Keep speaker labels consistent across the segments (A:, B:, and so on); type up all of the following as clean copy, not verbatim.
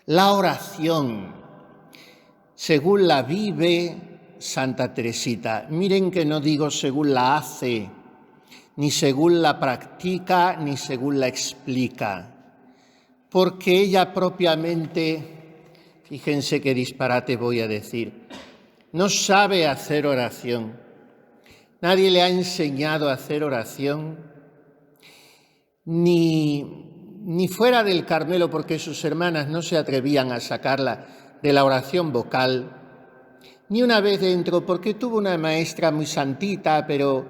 A: La oración, según la vive Santa Teresita. Miren que no digo según la hace, ni según la practica, ni según la explica, porque ella propiamente, fíjense qué disparate voy a decir, no sabe hacer oración. Nadie le ha enseñado a hacer oración, ni fuera del Carmelo, porque sus hermanas no se atrevían a sacarla de la oración vocal, ni una vez dentro, porque tuvo una maestra muy santita, pero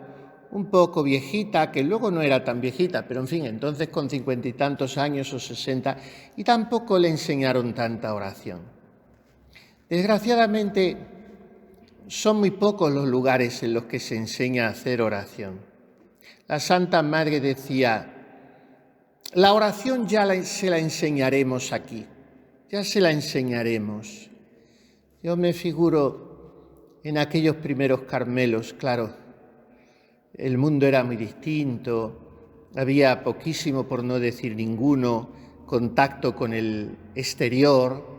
A: un poco viejita, que luego no era tan viejita, pero en fin, entonces con 50 y tantos años o 60, y tampoco le enseñaron tanta oración. Desgraciadamente, son muy pocos los lugares en los que se enseña a hacer oración. La Santa Madre decía: la oración se la enseñaremos aquí, ya se la enseñaremos. Yo me figuro en aquellos primeros Carmelos, claro, el mundo era muy distinto, había poquísimo, por no decir ninguno, contacto con el exterior,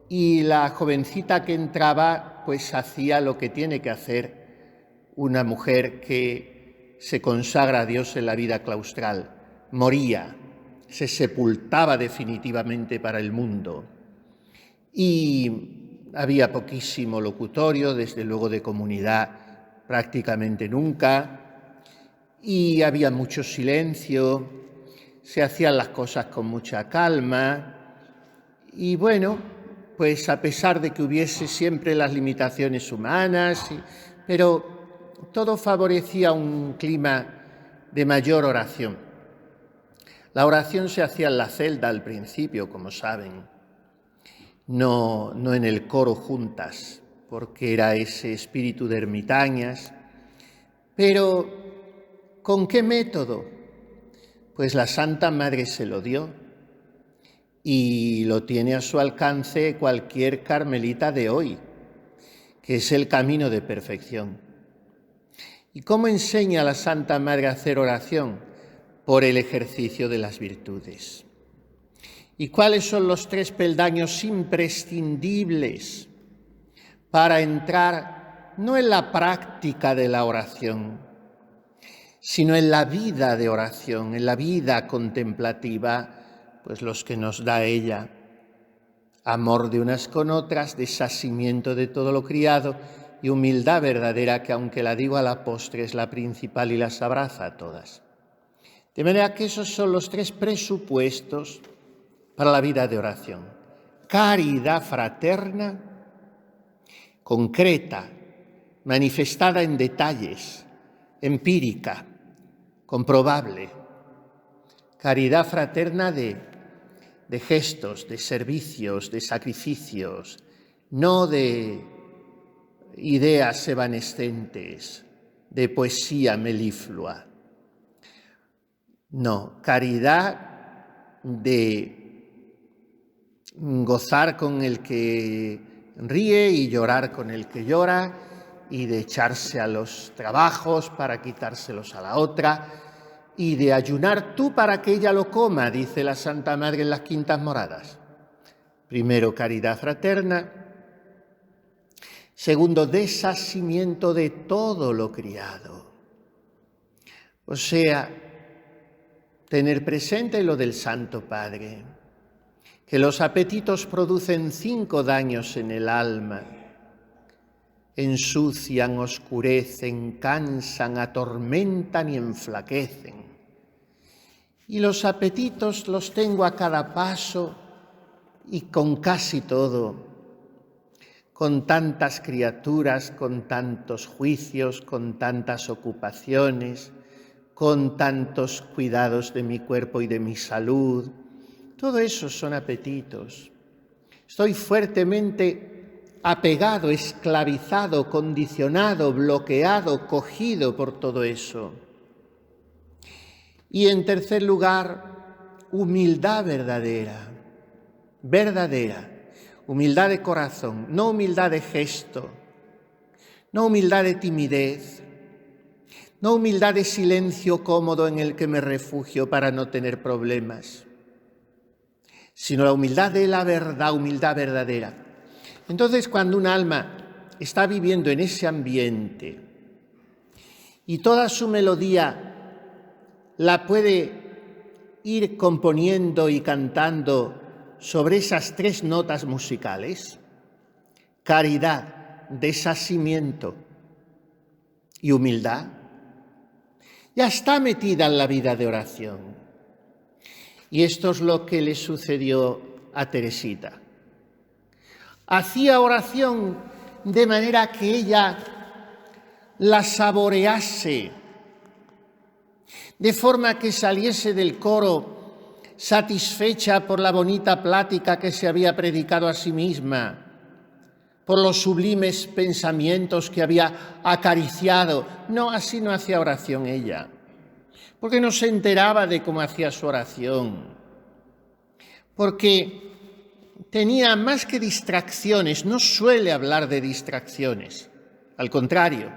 A: y la jovencita que entraba pues hacía lo que tiene que hacer una mujer que se consagra a Dios en la vida claustral. Moría, se sepultaba definitivamente para el mundo. Y había poquísimo locutorio, desde luego de comunidad prácticamente nunca, y había mucho silencio, se hacían las cosas con mucha calma, y bueno, pues a pesar de que hubiese siempre las limitaciones humanas, pero todo favorecía un clima de mayor oración. La oración se hacía en la celda al principio, como saben, no en el coro juntas, porque era ese espíritu de ermitañas. Pero, ¿con qué método? Pues la Santa Madre se lo dio y lo tiene a su alcance cualquier carmelita de hoy, que es el camino de perfección. ¿Y cómo enseña la Santa Madre a hacer oración? Por el ejercicio de las virtudes. ¿Y cuáles son los 3 peldaños imprescindibles para entrar no en la práctica de la oración, sino en la vida de oración, en la vida contemplativa? Pues los que nos da ella: amor de unas con otras, desasimiento de todo lo criado y humildad verdadera, que aunque la digo a la postre es la principal y las abraza a todas. De manera que esos son los 3 presupuestos para la vida de oración. Caridad fraterna, concreta, manifestada en detalles, empírica, comprobable. Caridad fraterna de gestos, de servicios, de sacrificios, no de ideas evanescentes, de poesía meliflua. No, caridad de gozar con el que ríe y llorar con el que llora, y de echarse a los trabajos para quitárselos a la otra, y de ayunar tú para que ella lo coma, dice la Santa Madre en las Quintas Moradas. Primero, caridad fraterna. Segundo, desasimiento de todo lo criado. O sea, tener presente lo del Santo Padre, que los apetitos producen 5 daños en el alma: ensucian, oscurecen, cansan, atormentan y enflaquecen. Y los apetitos los tengo a cada paso y con casi todo, con tantas criaturas, con tantos juicios, con tantas ocupaciones, con tantos cuidados de mi cuerpo y de mi salud. Todo eso son apetitos. Estoy fuertemente apegado, esclavizado, condicionado, bloqueado, cogido por todo eso. Y en tercer lugar, humildad verdadera, humildad de corazón, no humildad de gesto, no humildad de timidez, no humildad de silencio cómodo en el que me refugio para no tener problemas, sino la humildad de la verdad, humildad verdadera. Entonces, cuando un alma está viviendo en ese ambiente y toda su melodía la puede ir componiendo y cantando sobre esas 3 notas musicales, caridad, desasimiento y humildad, ya está metida en la vida de oración. Y esto es lo que le sucedió a Teresita. Hacía oración de manera que ella la saborease, de forma que saliese del coro satisfecha por la bonita plática que se había predicado a sí misma, por los sublimes pensamientos que había acariciado. No, así no hacía oración ella, porque no se enteraba de cómo hacía su oración, porque tenía más que distracciones, no suele hablar de distracciones, al contrario,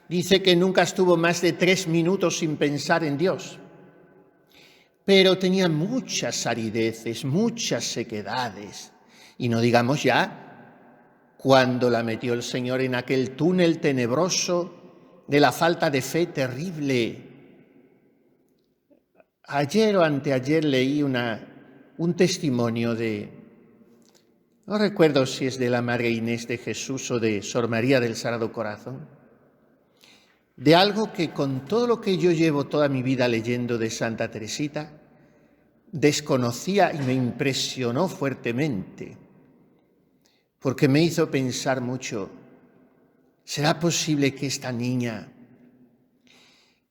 A: dice que nunca estuvo más de 3 minutos sin pensar en Dios, pero tenía muchas arideces, muchas sequedades, y no digamos ya cuando la metió el Señor en aquel túnel tenebroso de la falta de fe terrible. Ayer o anteayer leí un testimonio no recuerdo si es de la Madre Inés de Jesús o de Sor María del Sagrado Corazón, de algo que con todo lo que yo llevo toda mi vida leyendo de Santa Teresita, desconocía y me impresionó fuertemente, porque me hizo pensar mucho. ¿Será posible que esta niña,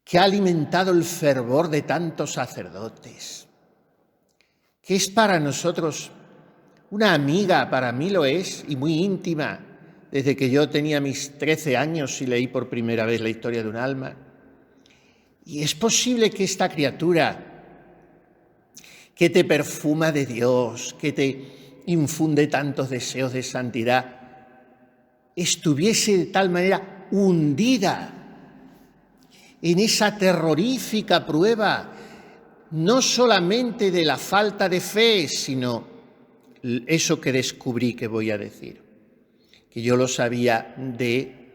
A: que ha alimentado el fervor de tantos sacerdotes, que es para nosotros una amiga, para mí lo es, y muy íntima, desde que yo tenía mis 13 años y leí por primera vez la historia de un alma, y es posible que esta criatura que te perfuma de Dios, que te infunde tantos deseos de santidad, estuviese de tal manera hundida en esa terrorífica prueba, no solamente de la falta de fe, sino eso que descubrí que voy a decir, que yo lo sabía de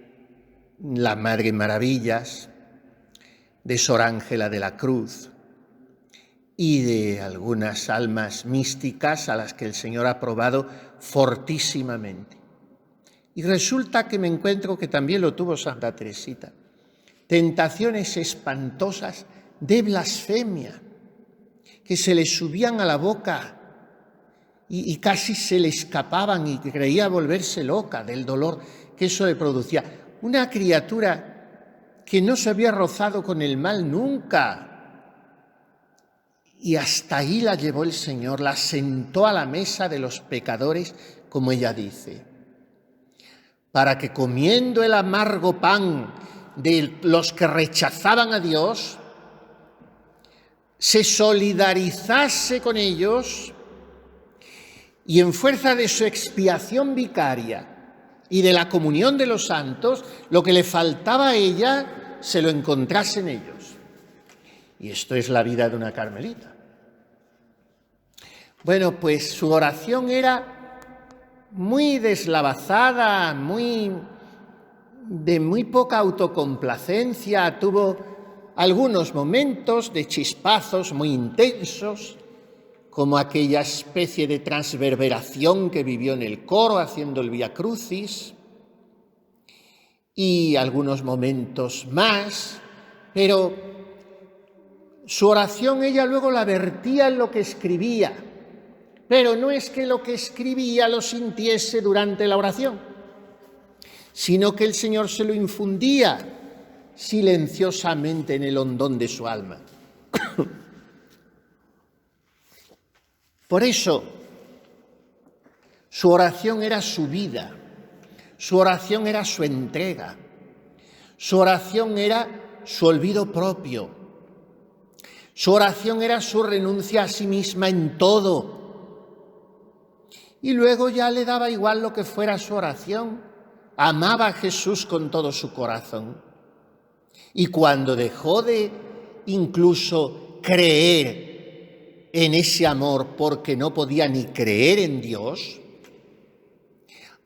A: la Madre Maravillas, de Sor Ángela de la Cruz y de algunas almas místicas a las que el Señor ha probado fortísimamente. Y resulta que me encuentro que también lo tuvo Santa Teresita. Tentaciones espantosas de blasfemia que se le subían a la boca y casi se le escapaban y creía volverse loca del dolor que eso le producía. Una criatura que no se había rozado con el mal nunca. Y hasta ahí la llevó el Señor, la sentó a la mesa de los pecadores, como ella dice, para que comiendo el amargo pan de los que rechazaban a Dios, se solidarizase con ellos y en fuerza de su expiación vicaria y de la comunión de los santos, lo que le faltaba a ella se lo encontrase en ellos. Y esto es la vida de una carmelita. Bueno, pues su oración era muy deslavazada, de muy poca autocomplacencia. Tuvo algunos momentos de chispazos muy intensos, como aquella especie de transverberación que vivió en el coro haciendo el Vía Crucis, y algunos momentos más, pero su oración ella luego la vertía en lo que escribía, pero no es que lo que escribía lo sintiese durante la oración, sino que el Señor se lo infundía silenciosamente en el hondón de su alma. Por eso, su oración era su vida, su oración era su entrega, su oración era su olvido propio, su oración era su renuncia a sí misma en todo. Y luego ya le daba igual lo que fuera su oración, amaba a Jesús con todo su corazón. Y cuando dejó de incluso creer en ese amor porque no podía ni creer en Dios,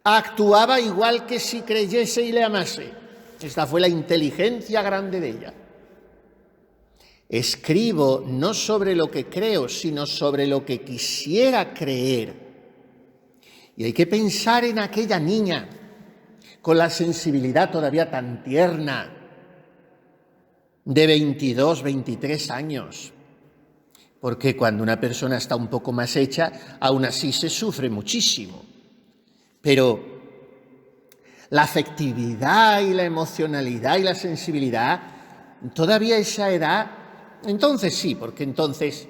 A: actuaba igual que si creyese y le amase. Esta fue la inteligencia grande de ella. Escribo no sobre lo que creo, sino sobre lo que quisiera creer. Y hay que pensar en aquella niña, con la sensibilidad todavía tan tierna, de 22, 23 años. Porque cuando una persona está un poco más hecha, aún así se sufre muchísimo. Pero la afectividad y la emocionalidad y la sensibilidad, todavía a esa edad, entonces sí, porque entonces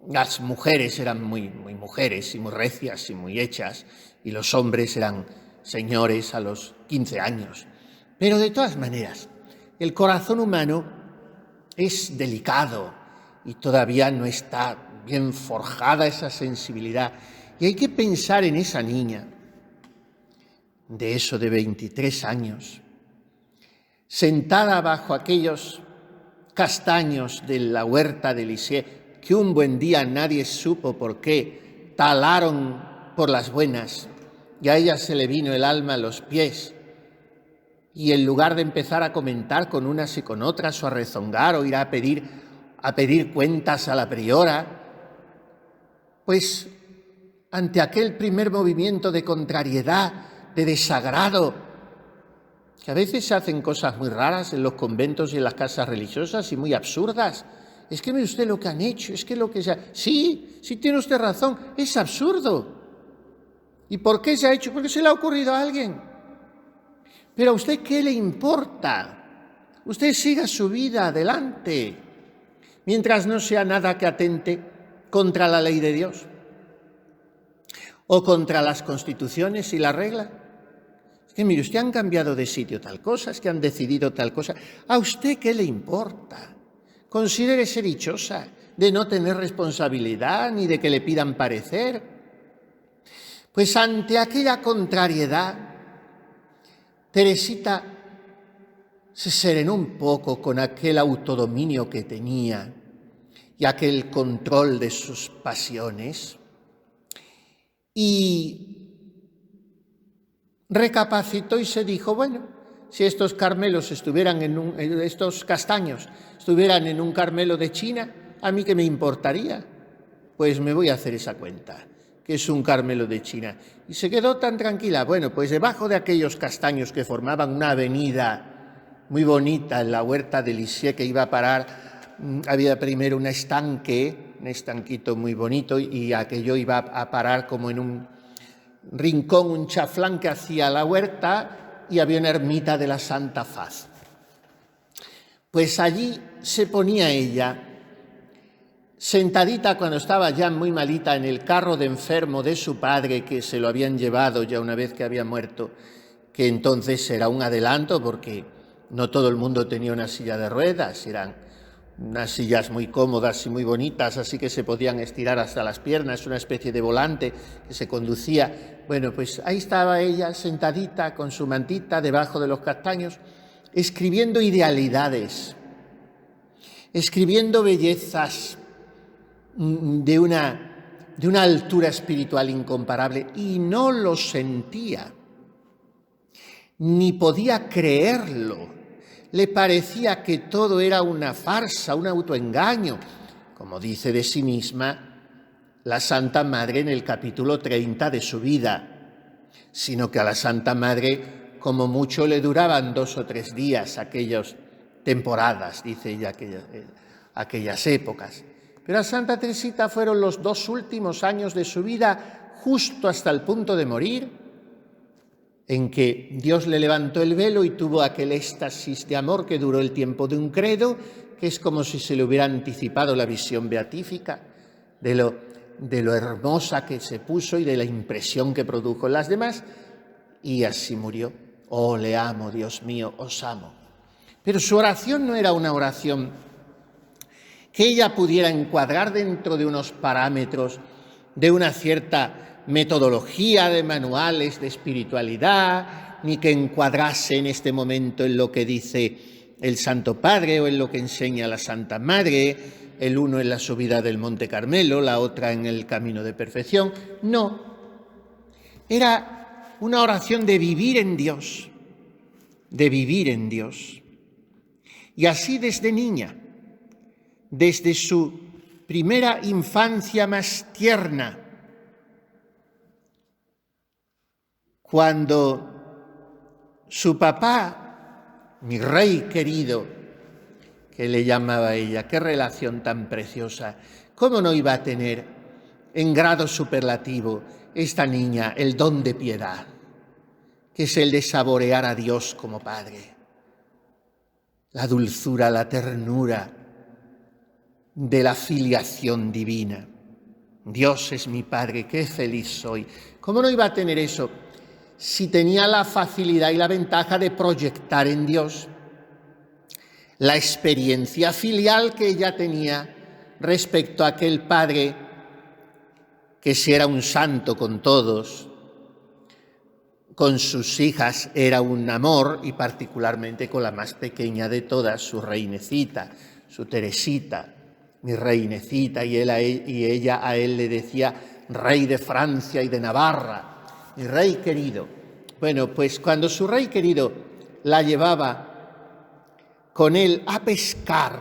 A: las mujeres eran muy mujeres y muy recias y muy hechas, y los hombres eran señores a los 15 años. Pero de todas maneras, el corazón humano es delicado y todavía no está bien forjada esa sensibilidad. Y hay que pensar en esa niña, de 23 años, sentada bajo aquellos castaños de la huerta de Lisieux, que un buen día nadie supo por qué talaron por las buenas, y a ella se le vino el alma a los pies, y en lugar de empezar a comentar con unas y con otras, o a rezongar, o ir a pedir cuentas a la priora, pues ante aquel primer movimiento de contrariedad, de desagrado, que a veces se hacen cosas muy raras en los conventos y en las casas religiosas y muy absurdas. Es que mire usted lo que han hecho, es que lo que se ha... Sí tiene usted razón, es absurdo. ¿Y por qué se ha hecho? Porque se le ha ocurrido a alguien. Pero a usted, ¿qué le importa? Usted siga su vida adelante, mientras no sea nada que atente contra la ley de Dios o contra las constituciones y la regla. Es que mire, usted han cambiado de sitio tal cosa, es que han decidido tal cosa. ¿A usted qué le importa? Considérese dichosa de no tener responsabilidad ni de que le pidan parecer. Pues ante aquella contrariedad, Teresita se serenó un poco con aquel autodominio que tenía y aquel control de sus pasiones y recapacitó y se dijo, bueno, si estos castaños estuvieran en un Carmelo de China, ¿a mí qué me importaría? Pues me voy a hacer esa cuenta, que es un Carmelo de China. Y se quedó tan tranquila. Bueno, pues debajo de aquellos castaños que formaban una avenida muy bonita en la huerta de Lisieux que iba a parar, había primero un estanquito muy bonito, y aquello iba a parar como en un rincón, un chaflán que hacía la huerta, y había una ermita de la Santa Faz. Pues allí se ponía ella, sentadita cuando estaba ya muy malita en el carro de enfermo de su padre, que se lo habían llevado ya una vez que había muerto, que entonces era un adelanto porque no todo el mundo tenía una silla de ruedas, eran unas sillas muy cómodas y muy bonitas, así que se podían estirar hasta las piernas, una especie de volante que se conducía. Bueno, pues ahí estaba ella sentadita con su mantita debajo de los castaños, escribiendo idealidades, escribiendo bellezas de una altura espiritual incomparable, y no lo sentía, ni podía creerlo. Le parecía que todo era una farsa, un autoengaño, como dice de sí misma la Santa Madre en el capítulo 30 de su vida, sino que a la Santa Madre como mucho le duraban 2 o 3 días aquellas temporadas, dice ella, aquellas épocas. Pero a Santa Teresita fueron los 2 últimos años de su vida, justo hasta el punto de morir, en que Dios le levantó el velo y tuvo aquel éxtasis de amor que duró el tiempo de un credo, que es como si se le hubiera anticipado la visión beatífica de lo hermosa que se puso y de la impresión que produjo en las demás, y así murió. Oh, le amo, Dios mío, os amo. Pero su oración no era una oración que ella pudiera encuadrar dentro de unos parámetros de una cierta metodología de manuales de espiritualidad, ni que encuadrase en este momento en lo que dice el Santo Padre o en lo que enseña la Santa Madre, el uno en la subida del Monte Carmelo, la otra en el camino de perfección. No, era una oración de vivir en Dios, de vivir en Dios. Y así desde niña, desde su primera infancia más tierna, cuando su papá, mi rey querido, que le llamaba ella, qué relación tan preciosa, ¿cómo no iba a tener en grado superlativo esta niña el don de piedad, que es el de saborear a Dios como Padre? La dulzura, la ternura de la filiación divina. Dios es mi Padre, qué feliz soy. ¿Cómo no iba a tener eso si tenía la facilidad y la ventaja de proyectar en Dios la experiencia filial que ella tenía respecto a aquel Padre que, si era un santo con todos, con sus hijas era un amor, y particularmente con la más pequeña de todas, su reinecita, su Teresita, mi reinecita, y ella a él le decía rey de Francia y de Navarra, mi rey querido. Bueno, pues cuando su rey querido la llevaba con él a pescar,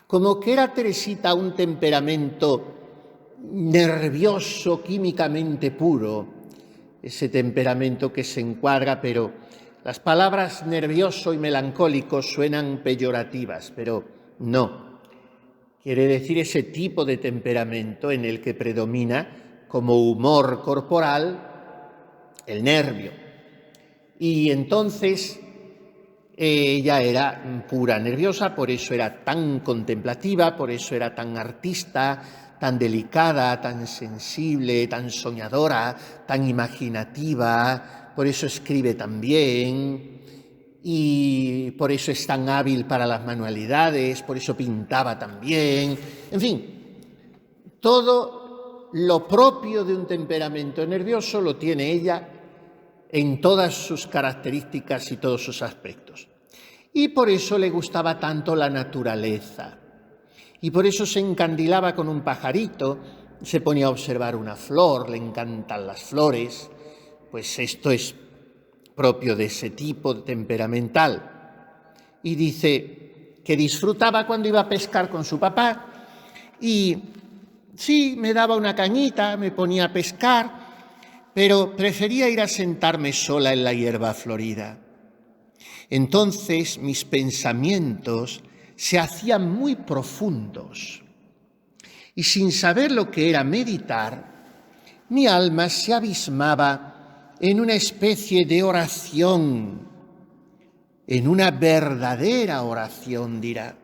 A: como que era Teresita un temperamento nervioso, químicamente puro, ese temperamento que se encuadra, pero las palabras nervioso y melancólico suenan peyorativas, pero no. Quiere decir ese tipo de temperamento en el que predomina como humor corporal el nervio. Y entonces ella era pura nerviosa, por eso era tan contemplativa, por eso era tan artista, tan delicada, tan sensible, tan soñadora, tan imaginativa, por eso escribe tan bien y por eso es tan hábil para las manualidades, por eso pintaba tan bien. En fin, todo lo propio de un temperamento nervioso lo tiene ella en todas sus características y todos sus aspectos. Y por eso le gustaba tanto la naturaleza. Y por eso se encandilaba con un pajarito, se ponía a observar una flor, le encantan las flores, pues esto es propio de ese tipo temperamental. Y dice que disfrutaba cuando iba a pescar con su papá y sí, me daba una cañita, me ponía a pescar, pero prefería ir a sentarme sola en la hierba florida. Entonces mis pensamientos se hacían muy profundos y sin saber lo que era meditar, mi alma se abismaba en una especie de oración, en una verdadera oración, dirá.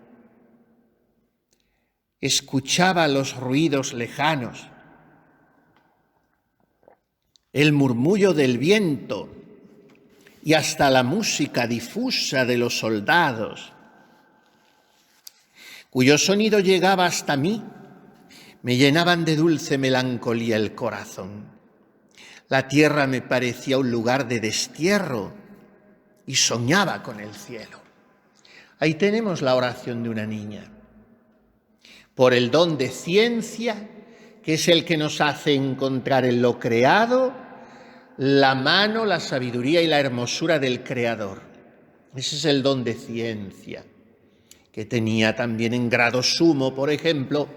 A: Escuchaba los ruidos lejanos, el murmullo del viento y hasta la música difusa de los soldados, cuyo sonido llegaba hasta mí, me llenaban de dulce melancolía el corazón. La tierra me parecía un lugar de destierro y soñaba con el cielo. Ahí tenemos la oración de una niña. Por el don de ciencia, que es el que nos hace encontrar en lo creado la mano, la sabiduría y la hermosura del Creador. Ese es el don de ciencia, que tenía también en grado sumo, por ejemplo,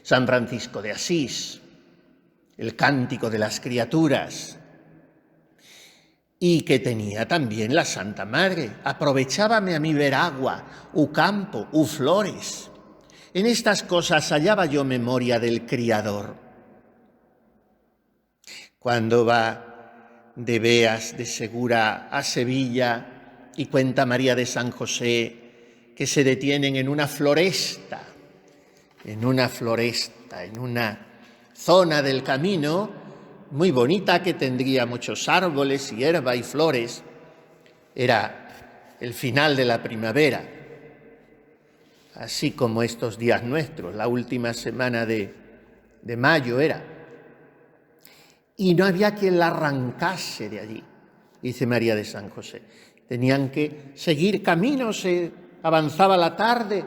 A: San Francisco de Asís, el cántico de las criaturas, y que tenía también la Santa Madre. Aprovechábame a mí ver agua, u campo, u flores. En estas cosas hallaba yo memoria del Criador. Cuando va de Beas, de Segura, a Sevilla y cuenta María de San José que se detienen en una floresta, en una zona del camino muy bonita que tendría muchos árboles, hierba y flores. Era el final de la primavera, así como estos días nuestros, la última semana de mayo era. Y no había quien la arrancase de allí, dice María de San José. Tenían que seguir camino, se avanzaba la tarde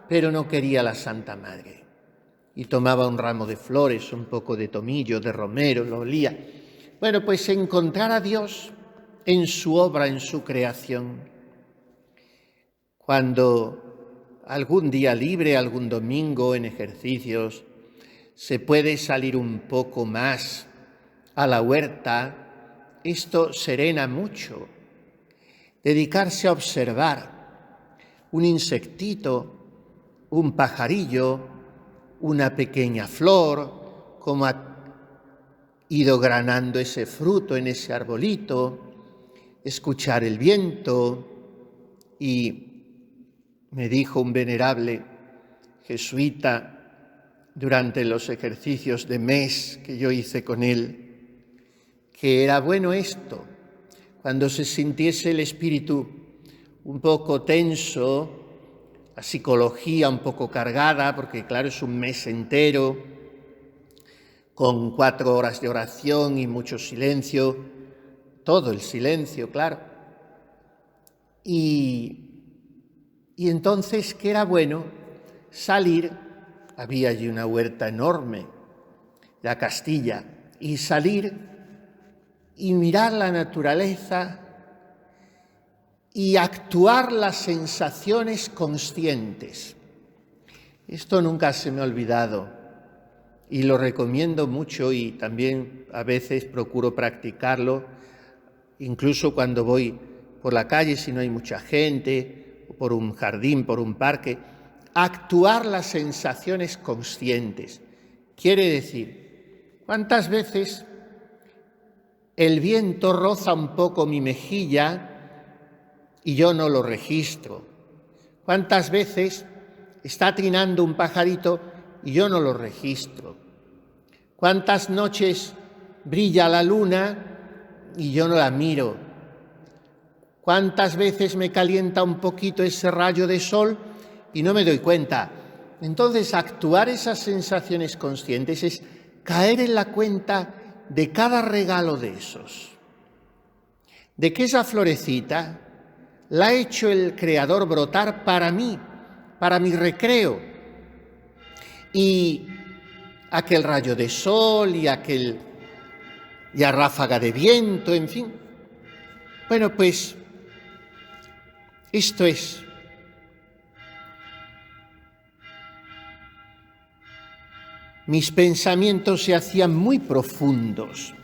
A: pero no quería la Santa Madre. Y tomaba un ramo de flores, un poco de tomillo, de romero, lo olía. Bueno, pues encontrar a Dios en su obra, en su creación. Cuando algún día libre, algún domingo en ejercicios, se puede salir un poco más a la huerta, esto serena mucho. Dedicarse a observar un insectito, un pajarillo, una pequeña flor, cómo ha ido granando ese fruto en ese arbolito, escuchar el viento. Y me dijo un venerable jesuita durante los ejercicios de mes que yo hice con él, que era bueno esto, cuando se sintiese el espíritu un poco tenso, la psicología un poco cargada, porque claro, es un mes entero, con 4 horas de oración y mucho silencio, todo el silencio, claro. Y entonces, que era bueno salir, había allí una huerta enorme, la Castilla, y salir y mirar la naturaleza y actuar las sensaciones conscientes. Esto nunca se me ha olvidado y lo recomiendo mucho, y también a veces procuro practicarlo, incluso cuando voy por la calle, si no hay mucha gente, por un jardín, por un parque. Actuar las sensaciones conscientes. Quiere decir, ¿cuántas veces el viento roza un poco mi mejilla y yo no lo registro? ¿Cuántas veces está trinando un pajarito y yo no lo registro? ¿Cuántas noches brilla la luna y yo no la miro? ¿Cuántas veces me calienta un poquito ese rayo de sol y no me doy cuenta? Entonces, actuar esas sensaciones conscientes es caer en la cuenta de cada regalo de esos, de que esa florecita la ha hecho el Creador brotar para mí, para mi recreo, y aquel rayo de sol y aquella ráfaga de viento, en fin. Bueno, pues esto es. Mis pensamientos se hacían muy profundos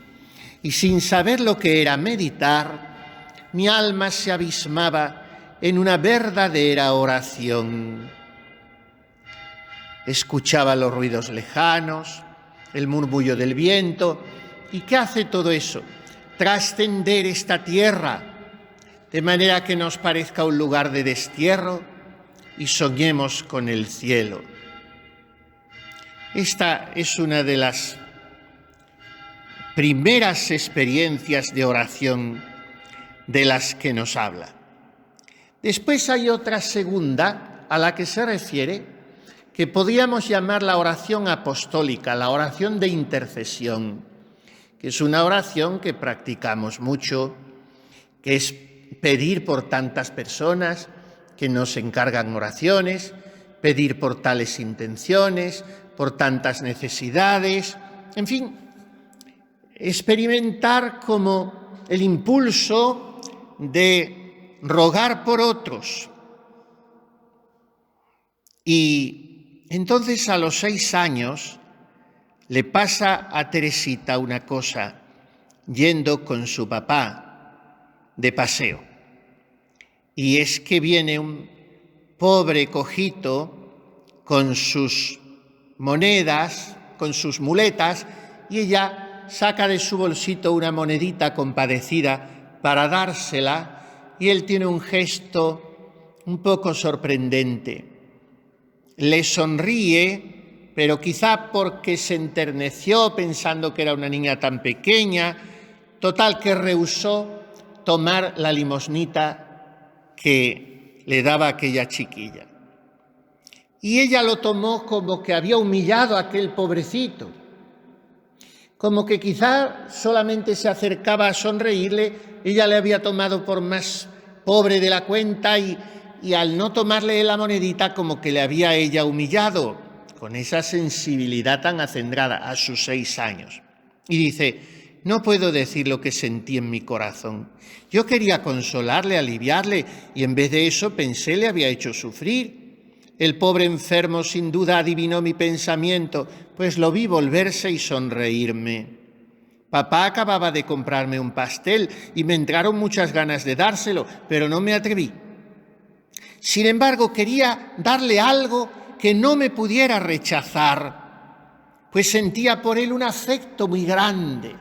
A: y sin saber lo que era meditar, mi alma se abismaba en una verdadera oración. Escuchaba los ruidos lejanos, el murmullo del viento. ¿Y qué hace todo eso? Trascender esta tierra, de manera que nos parezca un lugar de destierro y soñemos con el cielo. Esta es una de las primeras experiencias de oración de las que nos habla. Después hay otra segunda a la que se refiere, que podríamos llamar la oración apostólica, la oración de intercesión, que es una oración que practicamos mucho, que es pedir por tantas personas que nos encargan oraciones, pedir por tales intenciones, por tantas necesidades, en fin, experimentar como el impulso de rogar por otros. Y entonces a los 6 años le pasa a Teresita una cosa, yendo con su papá de paseo. Y es que viene un pobre cojito con sus monedas, con sus muletas, y ella saca de su bolsito una monedita compadecida para dársela, y él tiene un gesto un poco sorprendente. Le sonríe, pero quizá porque se enterneció pensando que era una niña tan pequeña, total que rehusó tomar la limosnita que le daba aquella chiquilla. Y ella lo tomó como que había humillado a aquel pobrecito, como que quizá solamente se acercaba a sonreírle, ella le había tomado por más pobre de la cuenta y y al no tomarle la monedita como que le había ella humillado, con esa sensibilidad tan acendrada a sus 6 años. Y dice: no puedo decir lo que sentí en mi corazón. Yo quería consolarle, aliviarle, y en vez de eso pensé le había hecho sufrir. El pobre enfermo sin duda adivinó mi pensamiento, pues lo vi volverse y sonreírme. Papá acababa de comprarme un pastel y me entraron muchas ganas de dárselo, pero no me atreví. Sin embargo, quería darle algo que no me pudiera rechazar, pues sentía por él un afecto muy grande.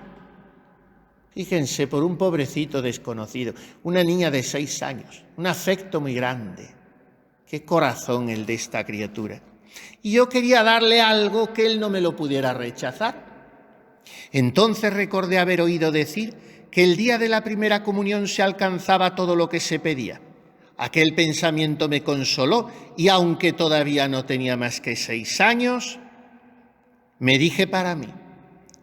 A: Fíjense, por un pobrecito desconocido, una niña de 6 años, un afecto muy grande. Qué corazón el de esta criatura. Y yo quería darle algo que él no me lo pudiera rechazar. Entonces recordé haber oído decir que el día de la primera comunión se alcanzaba todo lo que se pedía. Aquel pensamiento me consoló y aunque todavía no tenía más que 6 años, me dije para mí: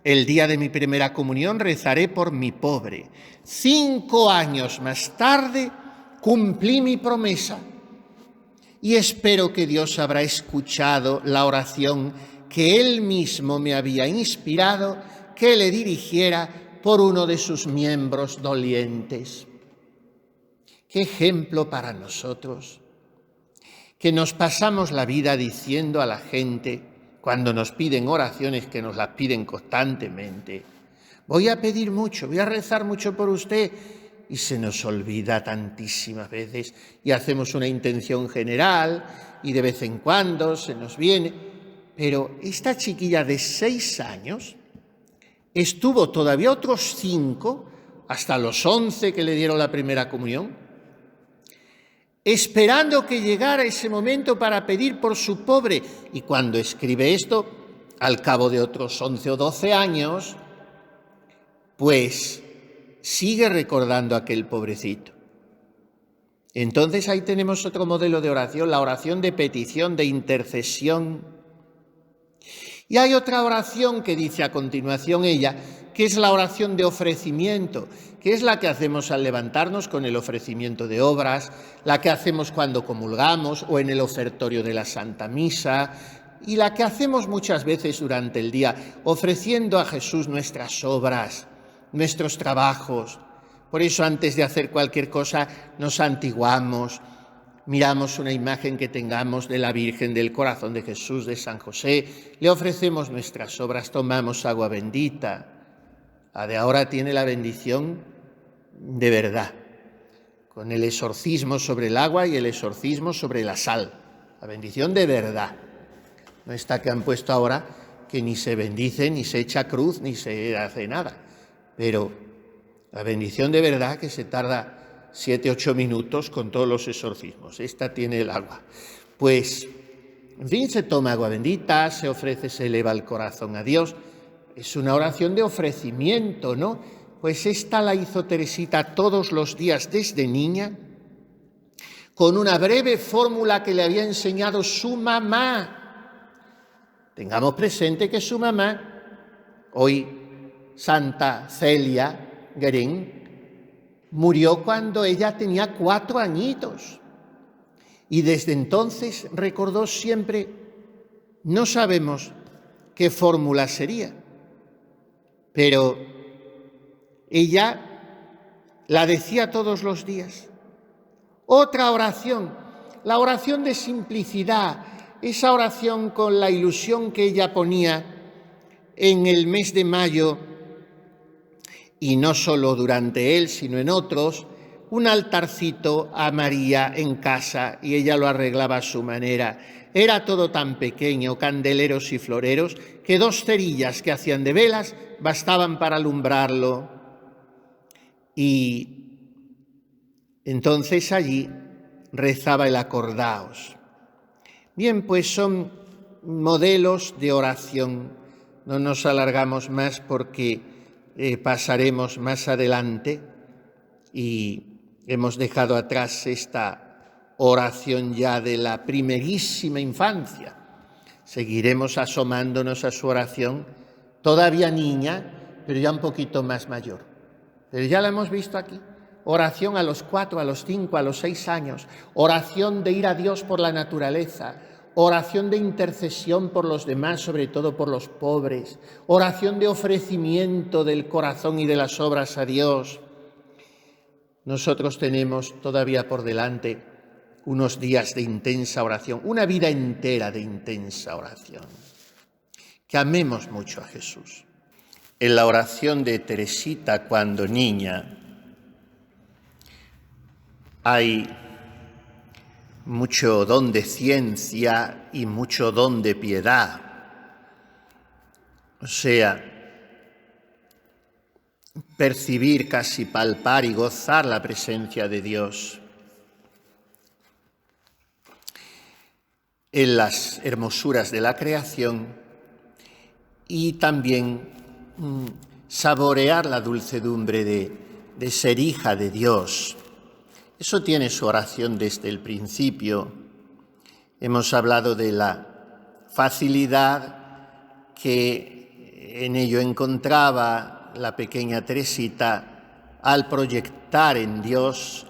A: el día de mi primera comunión rezaré por mi pobre. 5 años más tarde cumplí mi promesa y espero que Dios habrá escuchado la oración que Él mismo me había inspirado que le dirigiera por uno de sus miembros dolientes. Qué ejemplo para nosotros, que nos pasamos la vida diciendo a la gente, cuando nos piden oraciones, que nos las piden constantemente: voy a pedir mucho, voy a rezar mucho por usted, y se nos olvida tantísimas veces y hacemos una intención general y de vez en cuando se nos viene. Pero esta chiquilla de 6 años estuvo todavía otros 5, hasta los 11 que le dieron la primera comunión, esperando que llegara ese momento para pedir por su pobre. Y cuando escribe esto, al cabo de otros 11 o 12 años, pues sigue recordando a aquel pobrecito. Entonces ahí tenemos otro modelo de oración, la oración de petición, de intercesión. Y hay otra oración que dice a continuación ella, que es la oración de ofrecimiento, que es la que hacemos al levantarnos con el ofrecimiento de obras, la que hacemos cuando comulgamos o en el ofertorio de la Santa Misa, y la que hacemos muchas veces durante el día, ofreciendo a Jesús nuestras obras, nuestros trabajos. Por eso, antes de hacer cualquier cosa, nos santiguamos, miramos una imagen que tengamos de la Virgen, del Corazón de Jesús, de San José, le ofrecemos nuestras obras, tomamos agua bendita. La de ahora tiene la bendición de verdad, con el exorcismo sobre el agua y el exorcismo sobre la sal. La bendición de verdad. No esta que han puesto ahora, que ni se bendice, ni se echa cruz, ni se hace nada. Pero la bendición de verdad, que se tarda 7-8 minutos con todos los exorcismos. Esta tiene el agua. Pues, en fin, se toma agua bendita, se ofrece, se eleva el corazón a Dios. Es una oración de ofrecimiento, ¿no? Pues esta la hizo Teresita todos los días desde niña, con una breve fórmula que le había enseñado su mamá. Tengamos presente que su mamá, hoy Santa Celia Guerin, murió cuando ella tenía 4 añitos. Y desde entonces recordó siempre, no sabemos qué fórmula sería, pero ella la decía todos los días. Otra oración, la oración de simplicidad, esa oración con la ilusión que ella ponía en el mes de mayo, y no solo durante él, sino en otros, un altarcito a María en casa, y ella lo arreglaba a su manera. Era todo tan pequeño, candeleros y floreros, que 2 cerillas que hacían de velas bastaban para alumbrarlo. Y entonces allí rezaba el acordaos. Bien, pues son modelos de oración. No nos alargamos más porque pasaremos más adelante y hemos dejado atrás esta oración ya de la primerísima infancia. Seguiremos asomándonos a su oración, todavía niña, pero ya un poquito más mayor. Pero ya la hemos visto aquí. oración a los 4, a los 5, a los 6 años, oración de ir a Dios por la naturaleza, oración de intercesión por los demás, sobre todo por los pobres, oración de ofrecimiento del corazón y de las obras a Dios. Nosotros tenemos todavía por delante unos días de intensa oración, una vida entera de intensa oración. Que amemos mucho a Jesús. En la oración de Teresita cuando niña hay mucho don de ciencia y mucho don de piedad. O sea, percibir, casi palpar y gozar la presencia de Dios en las hermosuras de la creación y también saborear la dulcedumbre de ser hija de Dios. Eso tiene su oración desde el principio. Hemos hablado de la facilidad que en ello encontraba la pequeña Teresita al proyectar en Dios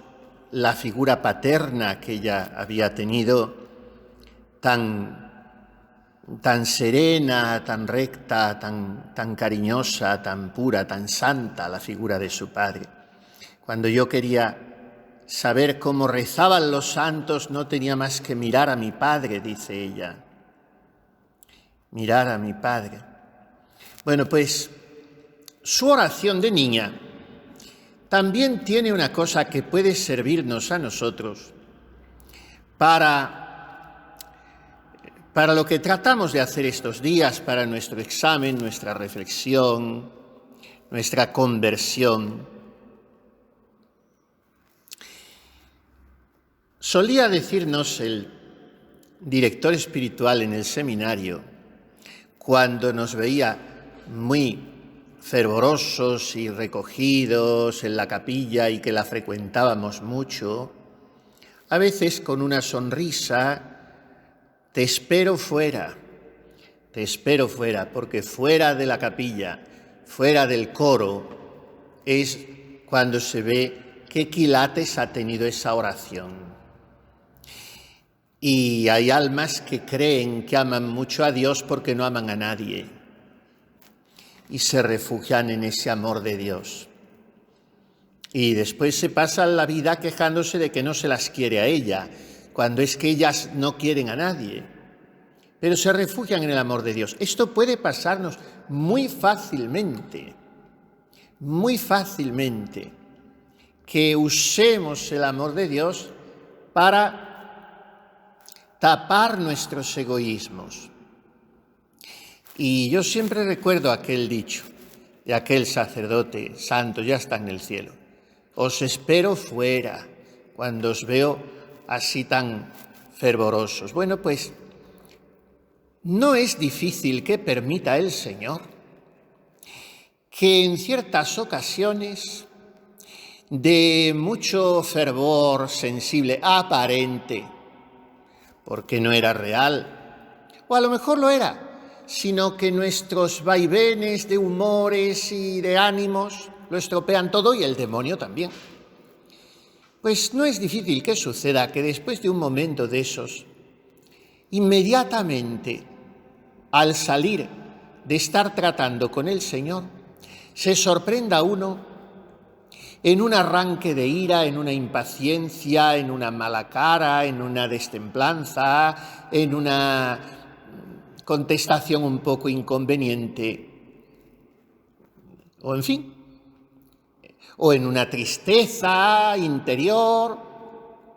A: la figura paterna que ella había tenido, tan serena, tan recta, tan cariñosa, tan pura, tan santa, la figura de su padre. Cuando yo quería saber cómo rezaban los santos, no tenía más que mirar a mi padre, dice ella. Mirar a mi padre. Bueno, pues su oración de niña también tiene una cosa que puede servirnos a nosotros para lo que tratamos de hacer estos días, para nuestro examen, nuestra reflexión, nuestra conversión. Solía decirnos el director espiritual en el seminario, cuando nos veía muy fervorosos y recogidos en la capilla y que la frecuentábamos mucho, a veces con una sonrisa: te espero fuera, porque fuera de la capilla, fuera del coro, es cuando se ve qué quilates ha tenido esa oración. Y hay almas que creen que aman mucho a Dios porque no aman a nadie y se refugian en ese amor de Dios. Y después se pasan la vida quejándose de que no se las quiere a ella, cuando es que ellas no quieren a nadie, pero se refugian en el amor de Dios. Esto puede pasarnos muy fácilmente, que usemos el amor de Dios para tapar nuestros egoísmos. Y yo siempre recuerdo aquel dicho de aquel sacerdote santo, ya está en el cielo: os espero fuera, cuando os veo así tan fervorosos. Bueno, pues no es difícil que permita el Señor que en ciertas ocasiones de mucho fervor sensible, aparente, porque no era real, o a lo mejor lo era, sino que nuestros vaivenes de humores y de ánimos lo estropean todo, y el demonio también. Pues no es difícil que suceda que después de un momento de esos, inmediatamente al salir de estar tratando con el Señor, se sorprenda uno en un arranque de ira, en una impaciencia, en una mala cara, en una destemplanza, en una contestación un poco inconveniente, o en fin, o en una tristeza interior.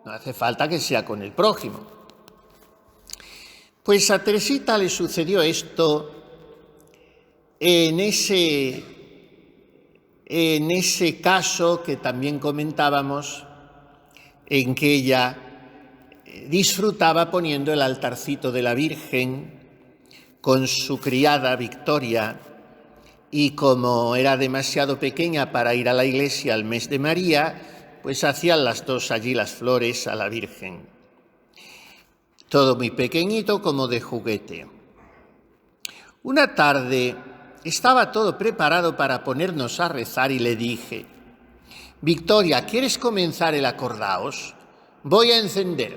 A: No hace falta que sea con el prójimo. Pues a Teresita le sucedió esto en ese caso que también comentábamos, en que ella disfrutaba poniendo el altarcito de la Virgen con su criada Victoria, y como era demasiado pequeña para ir a la iglesia al mes de María, pues hacían las dos allí las flores a la Virgen. Todo muy pequeñito, como de juguete. Una tarde estaba todo preparado para ponernos a rezar y le dije: Victoria, ¿quieres comenzar el acordaos? Voy a encender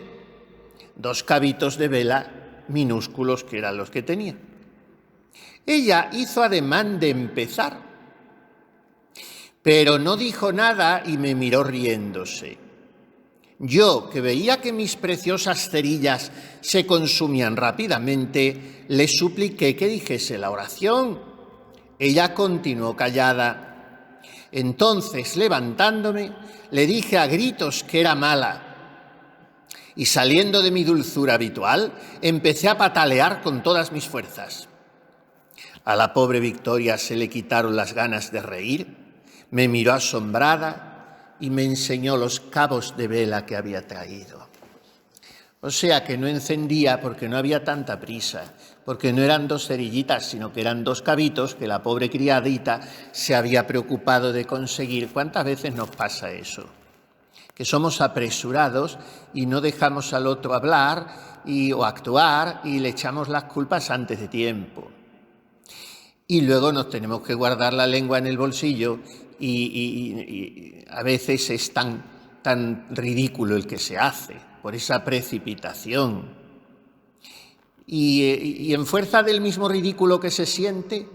A: 2 cabitos de vela minúsculos que eran los que tenía. Ella hizo ademán de empezar, pero no dijo nada y me miró riéndose. Yo, que veía que mis preciosas cerillas se consumían rápidamente, le supliqué que dijese la oración. Ella continuó callada. Entonces, levantándome, le dije a gritos que era mala. Y saliendo de mi dulzura habitual, empecé a patalear con todas mis fuerzas. A la pobre Victoria se le quitaron las ganas de reír, me miró asombrada y me enseñó los cabos de vela que había traído. O sea que no encendía porque no había tanta prisa, porque no eran 2 cerillitas, sino que eran 2 cabitos que la pobre criadita se había preocupado de conseguir. ¿Cuántas veces nos pasa eso? Que somos apresurados y no dejamos al otro hablar o actuar y le echamos las culpas antes de tiempo. Y luego nos tenemos que guardar la lengua en el bolsillo y a veces es tan ridículo el que se hace por esa precipitación. Y en fuerza del mismo ridículo que se siente,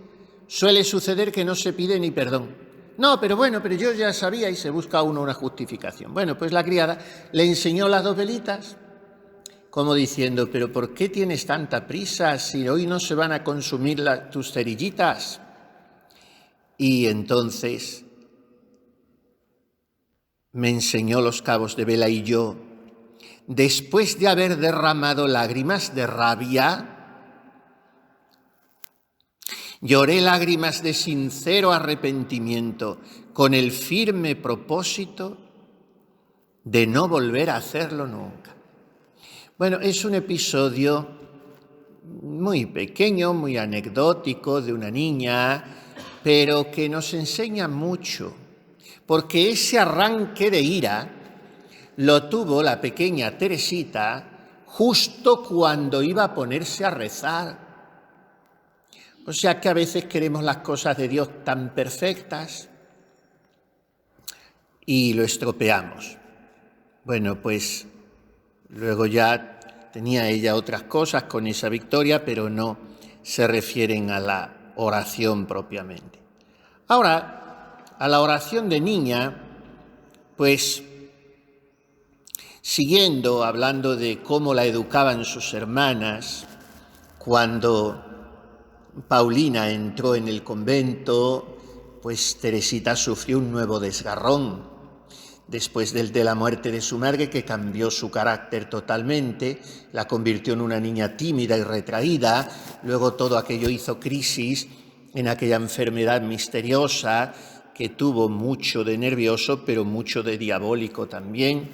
A: suele suceder que no se pide ni perdón. No, pero yo ya sabía, y se busca uno una justificación. Bueno, pues la criada le enseñó las 2 velitas, como diciendo, pero ¿por qué tienes tanta prisa si hoy no se van a consumir tus cerillitas? Y entonces me enseñó los cabos de vela y yo, después de haber derramado lágrimas de rabia, lloré lágrimas de sincero arrepentimiento con el firme propósito de no volver a hacerlo nunca. Bueno, es un episodio muy pequeño, muy anecdótico de una niña, pero que nos enseña mucho, porque ese arranque de ira lo tuvo la pequeña Teresita justo cuando iba a ponerse a rezar. O sea que a veces queremos las cosas de Dios tan perfectas y lo estropeamos. Bueno, pues luego ya tenía ella otras cosas con esa victoria, pero no se refieren a la oración propiamente. Ahora, a la oración de niña, pues siguiendo hablando de cómo la educaban sus hermanas, cuando Paulina entró en el convento, pues Teresita sufrió un nuevo desgarrón después de la muerte de su madre, que cambió su carácter totalmente, la convirtió en una niña tímida y retraída. Luego todo aquello hizo crisis en aquella enfermedad misteriosa que tuvo mucho de nervioso, pero mucho de diabólico también,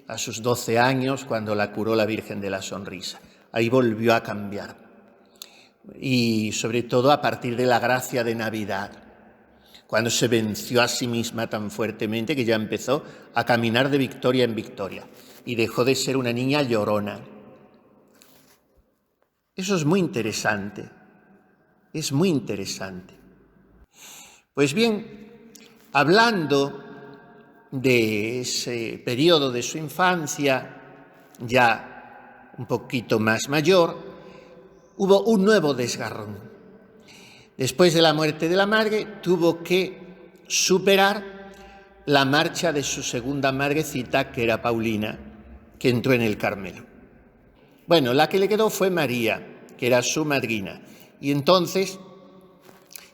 A: a sus 12 años, cuando la curó la Virgen de la Sonrisa. Ahí volvió a cambiar. Y sobre todo a partir de la gracia de Navidad, cuando se venció a sí misma tan fuertemente que ya empezó a caminar de victoria en victoria y dejó de ser una niña llorona. Eso es muy interesante, es muy interesante. Pues bien, hablando de ese periodo de su infancia, ya un poquito más mayor, hubo un nuevo desgarrón. Después de la muerte de la madre, tuvo que superar la marcha de su segunda madrecita, que era Paulina, que entró en el Carmelo. Bueno, la que le quedó fue María, que era su madrina, y entonces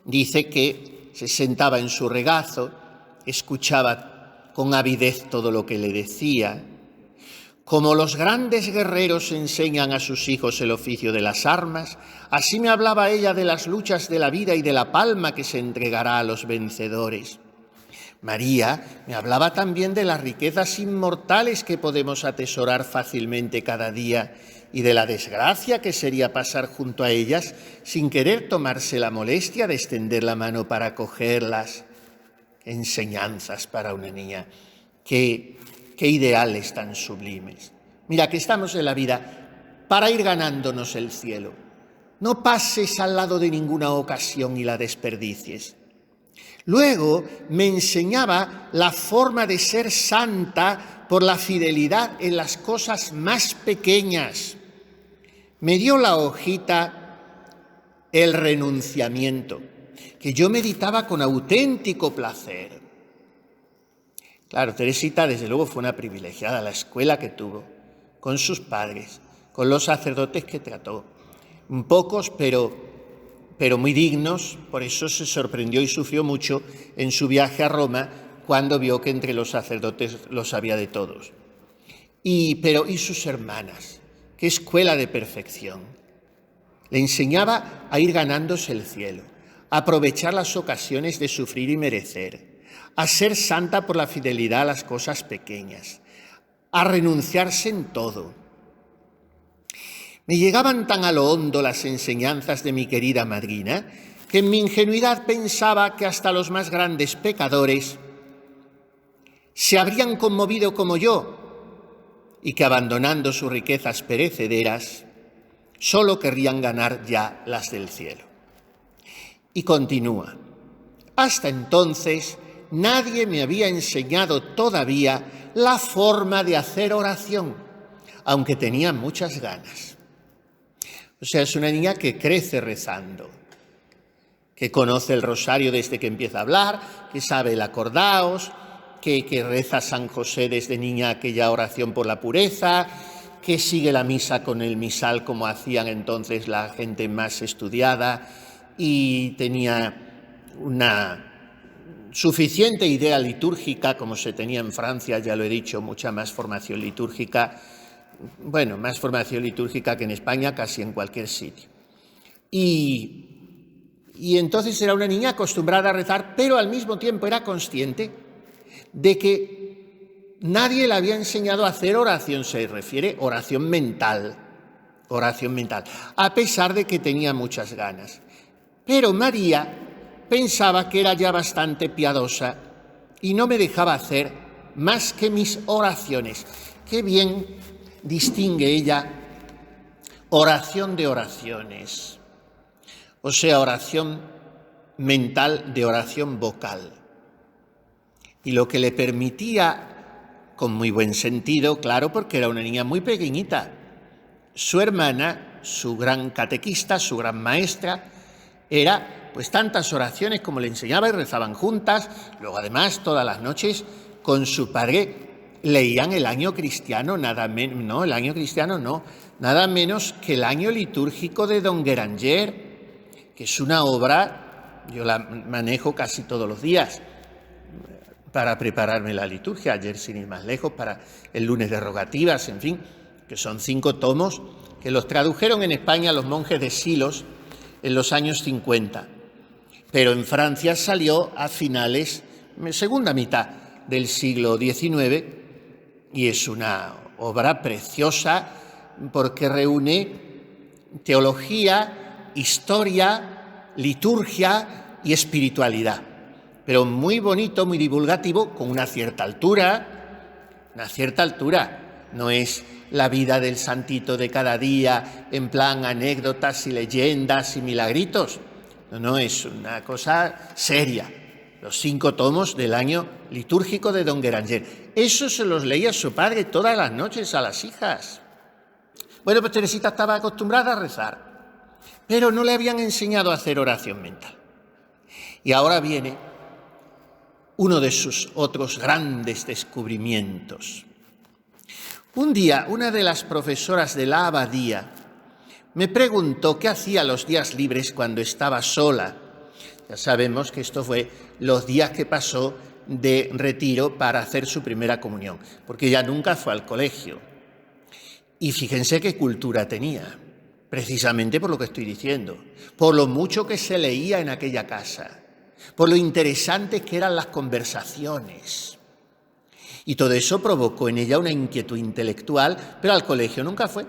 A: dice que se sentaba en su regazo, escuchaba con avidez todo lo que le decía. Como los grandes guerreros enseñan a sus hijos el oficio de las armas, así me hablaba ella de las luchas de la vida y de la palma que se entregará a los vencedores. María me hablaba también de las riquezas inmortales que podemos atesorar fácilmente cada día y de la desgracia que sería pasar junto a ellas sin querer tomarse la molestia de extender la mano para cogerlas. Enseñanzas para una niña. Qué ideales tan sublimes. Mira, que estamos en la vida para ir ganándonos el cielo. No pases al lado de ninguna ocasión y la desperdicies. Luego me enseñaba la forma de ser santa por la fidelidad en las cosas más pequeñas. Me dio la hojita El renunciamiento, que yo meditaba con auténtico placer. Claro, Teresita desde luego fue una privilegiada, la escuela que tuvo, con sus padres, con los sacerdotes que trató, pocos pero muy dignos. Por eso se sorprendió y sufrió mucho en su viaje a Roma cuando vio que entre los sacerdotes los había de todos. Y sus hermanas, qué escuela de perfección. Le enseñaba a ir ganándose el cielo, a aprovechar las ocasiones de sufrir y merecer, a ser santa por la fidelidad a las cosas pequeñas, a renunciarse en todo. Me llegaban tan a lo hondo las enseñanzas de mi querida madrina que en mi ingenuidad pensaba que hasta los más grandes pecadores se habrían conmovido como yo y que abandonando sus riquezas perecederas solo querrían ganar ya las del cielo. Y continúa: hasta entonces nadie me había enseñado todavía la forma de hacer oración, aunque tenía muchas ganas. O sea, es una niña que crece rezando, que conoce el rosario desde que empieza a hablar, que sabe el acordaos, que reza San José desde niña aquella oración por la pureza, que sigue la misa con el misal como hacían entonces la gente más estudiada, y tenía una suficiente idea litúrgica como se tenía en Francia, ya lo he dicho, mucha más formación litúrgica. Bueno, más formación litúrgica que en España, casi en cualquier sitio. Y entonces era una niña acostumbrada a rezar, pero al mismo tiempo era consciente de que nadie le había enseñado a hacer oración, se refiere oración mental, a pesar de que tenía muchas ganas. Pero María pensaba que era ya bastante piadosa y no me dejaba hacer más que mis oraciones. Qué bien distingue ella oración de oraciones, o sea, oración mental de oración vocal. Y lo que le permitía, con muy buen sentido, claro, porque era una niña muy pequeñita, su hermana, su gran catequista, su gran maestra, era pues tantas oraciones como le enseñaba y rezaban juntas. Luego además todas las noches con su padre leían el año cristiano, nada menos que el año litúrgico de Don Guéranger, que es una obra, yo la manejo casi todos los días para prepararme la liturgia, ayer sin ir más lejos, para el lunes de rogativas, en fin, que son 5 tomos que los tradujeron en España los monjes de Silos en los años 50, pero en Francia salió a finales, segunda mitad del siglo XIX, y es una obra preciosa porque reúne teología, historia, liturgia y espiritualidad, pero muy bonito, muy divulgativo, con una cierta altura. No es la vida del santito de cada día en plan anécdotas y leyendas y milagritos. No, es una cosa seria. Los 5 tomos del año litúrgico de Don Guéranger. Eso se los leía su padre todas las noches a las hijas. Bueno, pues Teresita estaba acostumbrada a rezar, pero no le habían enseñado a hacer oración mental. Y ahora viene uno de sus otros grandes descubrimientos. Un día, una de las profesoras de la abadía me preguntó qué hacía los días libres cuando estaba sola. Ya sabemos que esto fue los días que pasó de retiro para hacer su primera comunión, porque ella nunca fue al colegio. Y fíjense qué cultura tenía, precisamente por lo que estoy diciendo, por lo mucho que se leía en aquella casa, por lo interesantes que eran las conversaciones. Y todo eso provocó en ella una inquietud intelectual, pero al colegio nunca fue.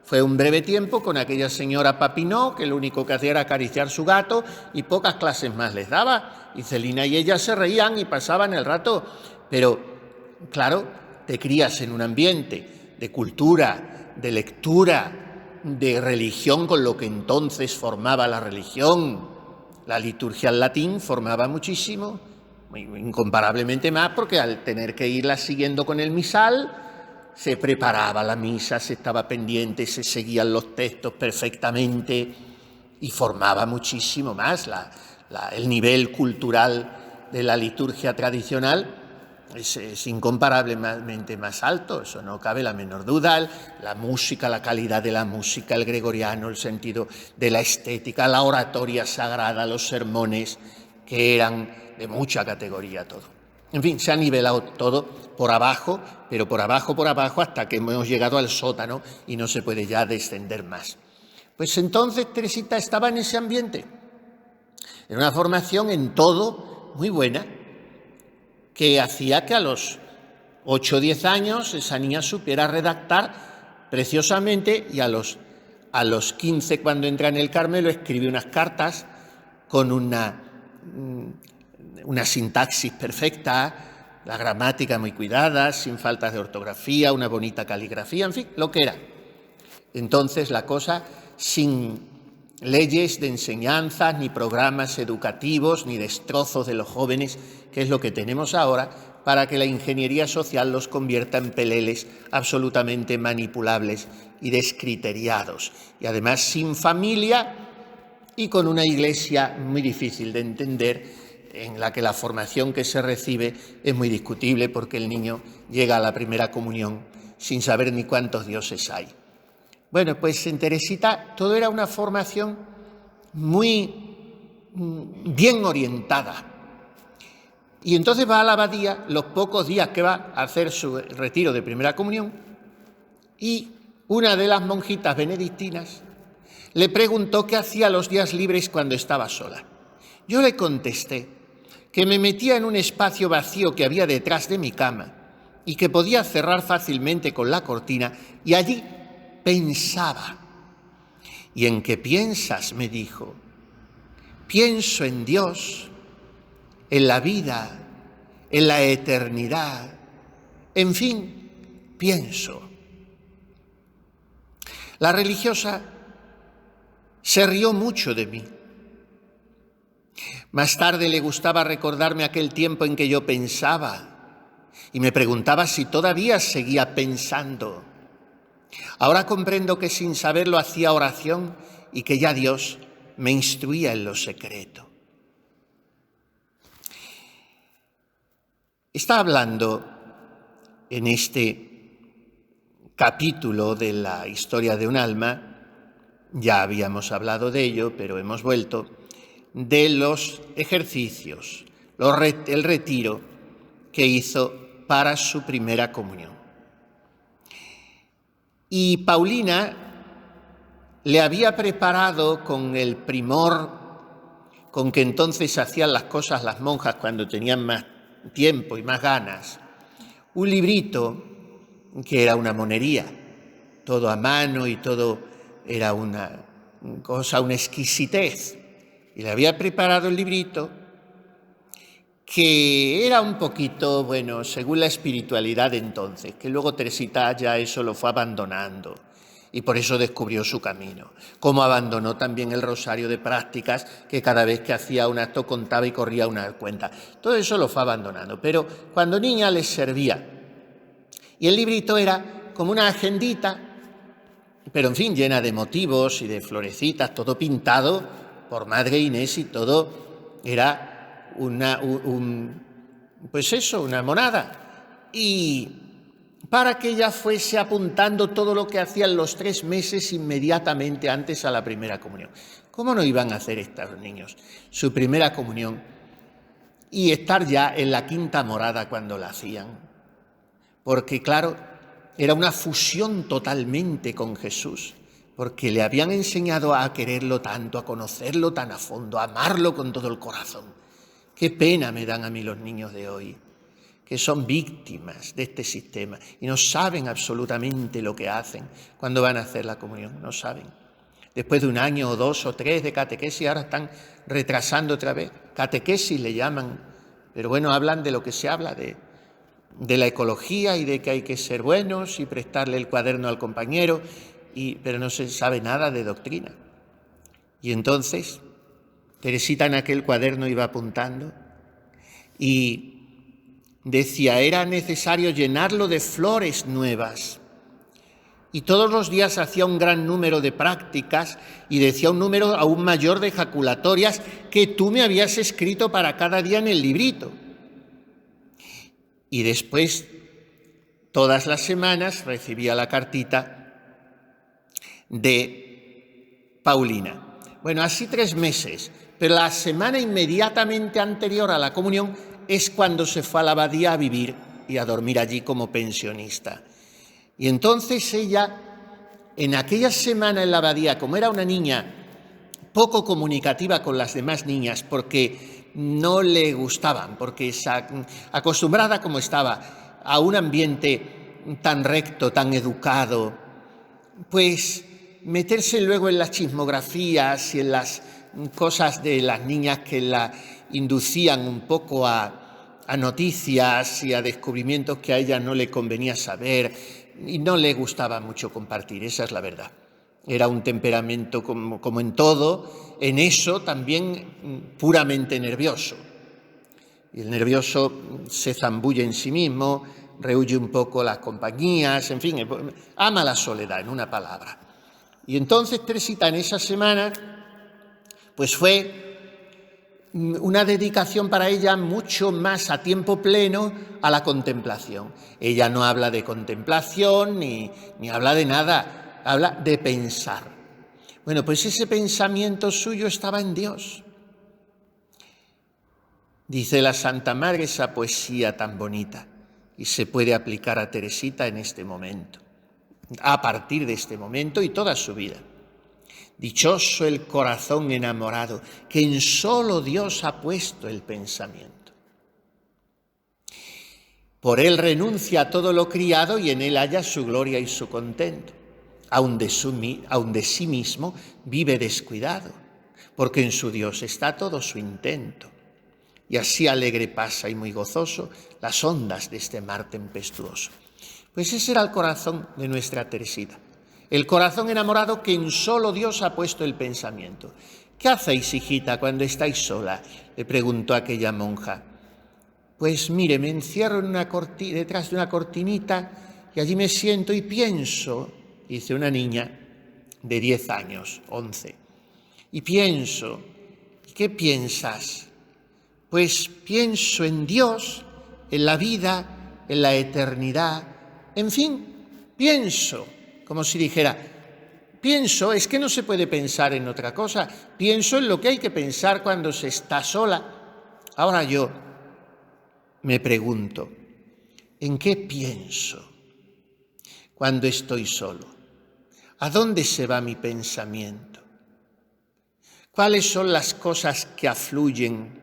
A: Fue un breve tiempo con aquella señora Papineau, que lo único que hacía era acariciar su gato y pocas clases más les daba. Y Celina y ella se reían y pasaban el rato. Pero, claro, te crías en un ambiente de cultura, de lectura, de religión, con lo que entonces formaba la religión, La liturgia en latín formaba muchísimo, incomparablemente más, porque al tener que irla siguiendo con el misal, se preparaba la misa, se estaba pendiente, se seguían los textos perfectamente y formaba muchísimo más. El nivel cultural de la liturgia tradicional es incomparablemente más alto, eso no cabe la menor duda. La música, la calidad de la música, el gregoriano, el sentido de la estética, la oratoria sagrada, los sermones, que eran de mucha categoría todo. En fin, se ha nivelado todo por abajo, pero por abajo, hasta que hemos llegado al sótano y no se puede ya descender más. Pues entonces Teresita estaba en ese ambiente. Era una formación en todo muy buena, que hacía que a los 8 o 10 años esa niña supiera redactar preciosamente, y a los 15, cuando entra en el Carmelo, escribe unas cartas con una sintaxis perfecta, la gramática muy cuidada, sin faltas de ortografía, una bonita caligrafía, en fin, lo que era. Entonces la cosa, sin leyes de enseñanza, ni programas educativos, ni destrozos de los jóvenes, que es lo que tenemos ahora, para que la ingeniería social los convierta en peleles absolutamente manipulables y descriteriados. Y además sin familia y con una iglesia muy difícil de entender, en la que la formación que se recibe es muy discutible, porque el niño llega a la primera comunión sin saber ni cuántos dioses hay. Bueno, pues en Teresita todo era una formación muy bien orientada. Y entonces va a la abadía los pocos días que va a hacer su retiro de primera comunión, y una de las monjitas benedictinas le preguntó qué hacía los días libres cuando estaba sola. Yo le contesté que me metía en un espacio vacío que había detrás de mi cama y que podía cerrar fácilmente con la cortina, y allí pensaba. ¿Y en qué piensas?, me dijo. Pienso en Dios, en la vida, en la eternidad, en fin, pienso. La religiosa se rió mucho de mí. Más tarde le gustaba recordarme aquel tiempo en que yo pensaba, y me preguntaba si todavía seguía pensando. Ahora comprendo que sin saberlo hacía oración y que ya Dios me instruía en lo secreto. Está hablando en este capítulo de la historia de un alma, ya habíamos hablado de ello, pero hemos vuelto, de los ejercicios, el retiro que hizo para su primera comunión. Y Paulina le había preparado, con el primor con que entonces hacían las cosas las monjas cuando tenían más tiempo y más ganas, un librito que era una monería, todo a mano y todo era una cosa, una exquisitez. Y le había preparado el librito, que era un poquito, bueno, según la espiritualidad de entonces, que luego Teresita ya eso lo fue abandonando y por eso descubrió su camino. Como abandonó también el rosario de prácticas, que cada vez que hacía un acto contaba y corría una cuenta. Todo eso lo fue abandonando, pero cuando niña les servía. Y el librito era como una agendita, pero en fin, llena de motivos y de florecitas, todo pintado por Madre Inés, y todo era una monada. Y para que ella fuese apuntando todo lo que hacían los 3 meses inmediatamente antes a la primera comunión. ¿Cómo no iban a hacer estos niños su primera comunión y estar ya en la quinta morada cuando la hacían? Porque claro, era una fusión totalmente con Jesús, porque le habían enseñado a quererlo tanto, a conocerlo tan a fondo, a amarlo con todo el corazón. Qué pena me dan a mí los niños de hoy, que son víctimas de este sistema y no saben absolutamente lo que hacen cuando van a hacer la comunión, no saben. Después de 1 año o 2 o 3 de catequesis, ahora están retrasando otra vez. Catequesis le llaman, pero bueno, hablan de lo que se habla, de la ecología y de que hay que ser buenos y prestarle el cuaderno al compañero, pero no se sabe nada de doctrina. Y entonces Teresita en aquel cuaderno iba apuntando y decía, era necesario llenarlo de flores nuevas. Y todos los días hacía un gran número de prácticas y decía un número aún mayor de ejaculatorias que tú me habías escrito para cada día en el librito. Y después, todas las semanas, recibía la cartita de Paulina. Bueno, así 3 meses, pero la semana inmediatamente anterior a la comunión es cuando se fue a la abadía a vivir y a dormir allí como pensionista. Y entonces ella, en aquella semana en la abadía, como era una niña poco comunicativa con las demás niñas, porque no le gustaban, porque acostumbrada como estaba a un ambiente tan recto, tan educado, pues meterse luego en las chismografías y en las cosas de las niñas que la inducían un poco a noticias y a descubrimientos que a ella no le convenía saber y no le gustaba mucho compartir, esa es la verdad. Era un temperamento como en todo, en eso también puramente nervioso. Y el nervioso se zambulle en sí mismo, rehuye un poco las compañías, en fin, ama la soledad, en una palabra. Y entonces Teresita en esa semana, pues fue una dedicación para ella mucho más a tiempo pleno a la contemplación. Ella no habla de contemplación ni habla de nada, habla de pensar. Bueno, pues ese pensamiento suyo estaba en Dios. Dice la Santa Madre esa poesía tan bonita y se puede aplicar a Teresita en este momento, a partir de este momento y toda su vida. Dichoso el corazón enamorado, que en solo Dios ha puesto el pensamiento. Por él renuncia a todo lo criado y en él halla su gloria y su contento. Aun de sí mismo vive descuidado, porque en su Dios está todo su intento. Y así alegre pasa y muy gozoso las ondas de este mar tempestuoso. Pues ese era el corazón de nuestra Teresita. El corazón enamorado que en solo Dios ha puesto el pensamiento. ¿Qué hacéis, hijita, cuando estáis sola?, le preguntó aquella monja. Pues mire, me encierro detrás de una cortinita y allí me siento y pienso, dice una niña de 10 años, 11, y pienso. ¿Qué piensas? Pues pienso en Dios, en la vida, en la eternidad, en fin, pienso. Como si dijera, pienso, es que no se puede pensar en otra cosa, pienso en lo que hay que pensar cuando se está sola. Ahora yo me pregunto, ¿en qué pienso cuando estoy solo? ¿A dónde se va mi pensamiento? ¿Cuáles son las cosas que afluyen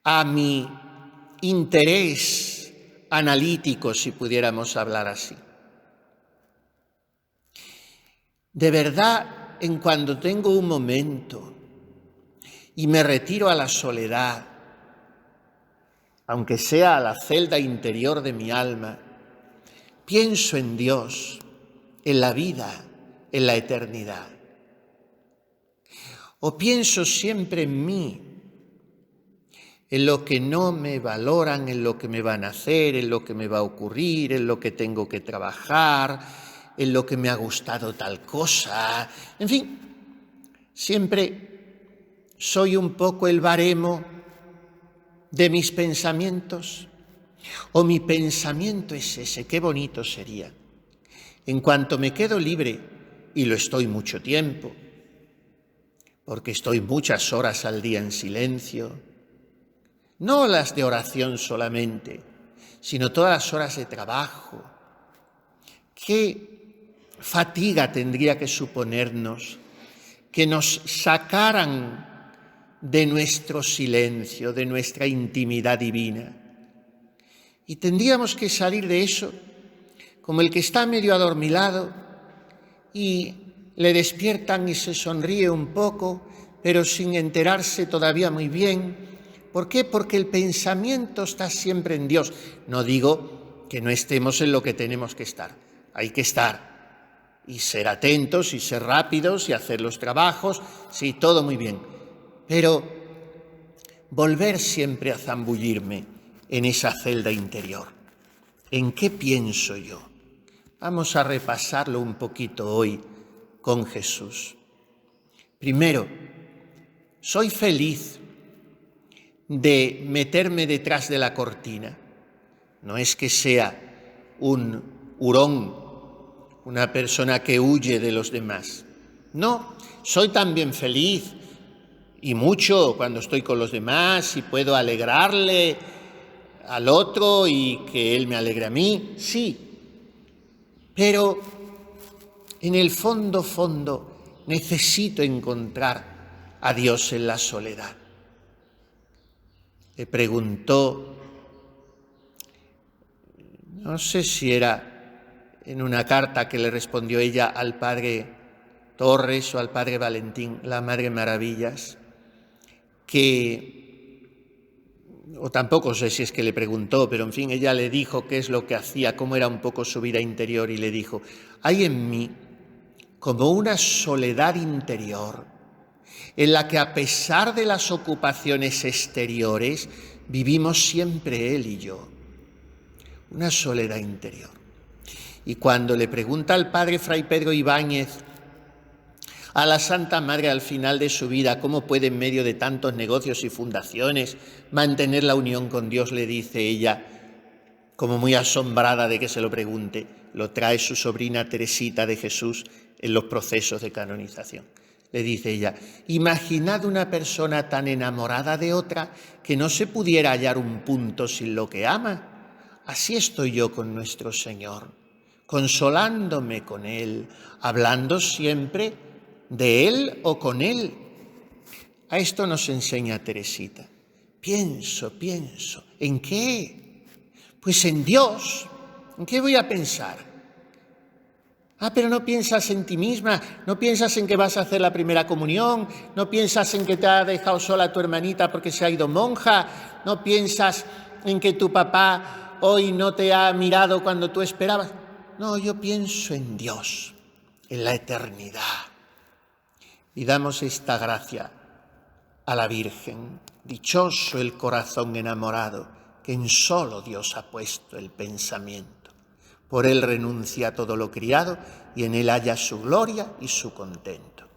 A: a mi interés analítico, si pudiéramos hablar así? De verdad, en cuando tengo un momento y me retiro a la soledad, aunque sea a la celda interior de mi alma, pienso en Dios, en la vida, en la eternidad. O pienso siempre en mí, en lo que no me valoran, en lo que me van a hacer, en lo que me va a ocurrir, en lo que tengo que trabajar, en lo que me ha gustado tal cosa. En fin, siempre soy un poco el baremo de mis pensamientos. O mi pensamiento es ese, qué bonito sería. En cuanto me quedo libre, y lo estoy mucho tiempo, porque estoy muchas horas al día en silencio, no las de oración solamente, sino todas las horas de trabajo. ¿Qué fatiga tendría que suponernos que nos sacaran de nuestro silencio, de nuestra intimidad divina? Y tendríamos que salir de eso como el que está medio adormilado y le despiertan y se sonríe un poco, pero sin enterarse todavía muy bien. ¿Por qué? Porque el pensamiento está siempre en Dios. No digo que no estemos en lo que tenemos que estar, hay que estar. y ser atentos y ser rápidos y hacer los trabajos, sí, todo muy bien. Pero volver siempre a zambullirme en esa celda interior. ¿En qué pienso yo? Vamos a repasarlo un poquito hoy con Jesús. Primero, soy feliz de meterme detrás de la cortina. No es que sea un hurón, una persona que huye de los demás. No, soy también feliz y mucho cuando estoy con los demás y puedo alegrarle al otro y que él me alegre a mí, sí. Pero en el fondo, necesito encontrar a Dios en la soledad. Le preguntó, no sé si era en una carta que le respondió ella al padre Torres o al padre Valentín, la Madre Maravillas, o tampoco sé si es que le preguntó, pero en fin, ella le dijo qué es lo que hacía, cómo era un poco su vida interior, y le dijo, hay en mí como una soledad interior en la que a pesar de las ocupaciones exteriores vivimos siempre él y yo. Una soledad interior. Y cuando le pregunta al padre Fray Pedro Ibáñez a la Santa Madre al final de su vida cómo puede en medio de tantos negocios y fundaciones mantener la unión con Dios, le dice ella, como muy asombrada de que se lo pregunte, lo trae su sobrina Teresita de Jesús en los procesos de canonización. Le dice ella, imaginad una persona tan enamorada de otra que no se pudiera hallar un punto sin lo que ama. Así estoy yo con nuestro Señor, consolándome con Él, hablando siempre de Él o con Él. A esto nos enseña Teresita. Pienso, ¿en qué? Pues en Dios. ¿En qué voy a pensar? Pero no piensas en ti misma, no piensas en que vas a hacer la primera comunión, no piensas en que te ha dejado sola tu hermanita porque se ha ido monja, no piensas en que tu papá hoy no te ha mirado cuando tú esperabas. No, yo pienso en Dios, en la eternidad. Y damos esta gracia a la Virgen. Dichoso el corazón enamorado que en solo Dios ha puesto el pensamiento. Por él renuncia a todo lo criado y en él halla su gloria y su contento.